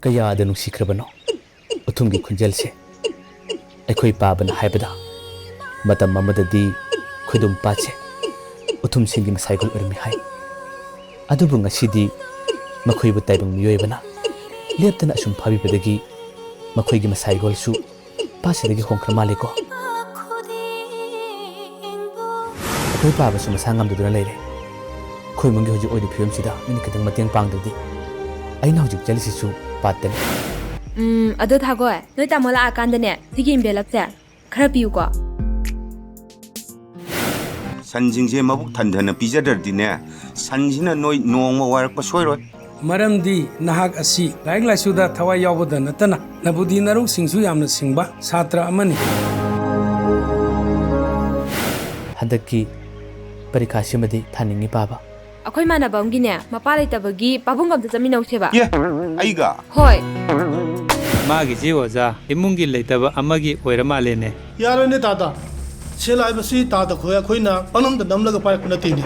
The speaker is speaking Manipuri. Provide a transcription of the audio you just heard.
ꯀꯌꯥꯗ ꯅꯨꯡꯁꯤꯈ꯭ꯔꯕꯅꯣ ꯎꯊꯨꯝꯒꯤ ꯈꯣꯟꯖꯦꯜꯁꯦ ꯑꯩꯈꯣꯏ ꯄꯥꯕꯅ ꯍꯥꯏꯕꯗ ꯃꯇꯝ ꯑꯃꯗꯗꯤ ꯈꯨꯗꯨꯝ ꯄꯥꯠꯁꯦ ꯎꯊꯨꯝꯁꯤꯡꯒꯤ ꯃꯁꯥꯏꯒꯣꯜ ꯑꯣꯏꯔꯝꯃꯤ ꯍꯥꯏ ꯑꯗꯨꯕꯨ ꯉꯁꯤꯗꯤ ꯃꯈꯣꯏꯕꯨ ꯇꯥꯏꯕꯪ ꯃꯤꯑꯣꯏꯕꯅ ꯂꯦꯞꯇꯅ ꯑꯁꯨꯝ ꯐꯥꯕꯤꯕꯗꯒꯤ ꯃꯈꯣꯏꯒꯤ ꯃꯁꯥꯏꯒꯣꯜꯁꯨ ꯄꯥꯠꯁꯤꯗꯒꯤ ꯍꯣꯡꯈ꯭ꯔ ꯃꯥꯜꯂꯦꯀꯣ ꯑꯩꯈꯣꯏ ꯄꯥꯕꯁꯨ ꯃꯁꯥ ꯉꯝꯗꯗꯨꯅ ꯂꯩꯔꯦ ꯈꯣꯏꯃꯨꯡꯒꯤ ꯍꯧꯖꯤꯛ ꯑꯣꯏꯔꯤꯕ ꯐꯤꯕꯝꯁꯤꯗ ꯃꯤꯅ ꯈꯤꯇꯪ ꯃꯇꯦꯡ ꯄꯥꯡꯗ꯭ꯔꯗꯤ ꯑꯩꯅ ꯍꯧꯖꯤꯛ ꯆꯠꯂꯤꯁꯤꯁꯨ ꯄꯥꯠꯇꯅꯤ ꯑꯗꯣ ꯊꯥꯒꯣꯏ ꯅꯣꯏ ꯇꯥꯃꯣ ꯂꯥꯛꯑꯀꯥꯟꯗꯅꯦ ꯁꯤꯒꯤ ꯏꯝꯕꯦꯂꯞꯁꯦ ꯈꯔ ꯄꯤꯌꯨꯀꯣ ꯁꯟꯁꯤꯡꯁꯦ ꯃꯕꯨꯛ ꯊꯟꯊꯅ ꯄꯤꯖꯗ꯭ꯔꯗꯤꯅꯦ ꯁꯟꯁꯤꯅ ꯅꯣꯏ ꯅꯣꯡꯃ ꯋꯥꯏꯔꯛꯄ ꯁꯣꯏꯔꯣꯏ ꯃꯔꯝꯗꯤ ꯅꯍꯥꯛ ꯑꯁꯤ ꯂꯥꯏꯔꯤꯛ ꯂꯥꯏꯁꯨꯗ ꯊꯋꯥꯏ ꯌꯥꯎꯕꯗ ꯅꯠꯇꯅ ꯅꯕꯨꯗꯤ ꯅꯔꯧꯁꯤꯡꯁꯨ ꯌꯥꯝꯅ ꯁꯤꯡꯕ ꯁꯥꯇ꯭ꯔ ꯑꯃꯅꯤ ꯍꯟꯗꯛꯀꯤ ꯄꯔꯤꯈꯥꯁꯤꯃꯗꯤ ꯊꯥꯅꯤꯡꯉꯤ ꯄꯥꯕ ꯑꯩꯈꯣꯏ ꯃꯥꯟꯅꯕ ꯑꯃꯒꯤꯅꯦ ꯃꯄꯥ ꯂꯩꯇꯕꯒꯤ ꯄꯥꯕꯨꯡꯒ ꯑꯝꯇ ꯆꯠꯃꯤꯟꯅꯧꯁꯦꯕ ꯌꯦ ꯑꯩꯒ ꯍꯣꯏ ꯃꯥꯒꯤꯁꯤ ꯑꯣꯖꯥ ꯏꯃꯨꯡꯒꯤ ꯂꯩꯇꯕ ꯑꯃꯒꯤ ꯑꯣꯏꯔ ꯃꯥꯜꯂꯦꯅꯦ ꯌꯥꯔꯣꯏꯅꯦ ꯇꯥꯗ ꯁꯦꯜ ꯍꯥꯏꯕꯁꯤ ꯇꯥꯗ ꯈꯣꯏ ꯑꯩꯈꯣꯏꯅ ꯄꯪꯅꯝꯗ ꯅꯝꯂꯒ ꯄꯥꯏꯔꯛꯄ ꯅꯠꯇꯦꯅꯦ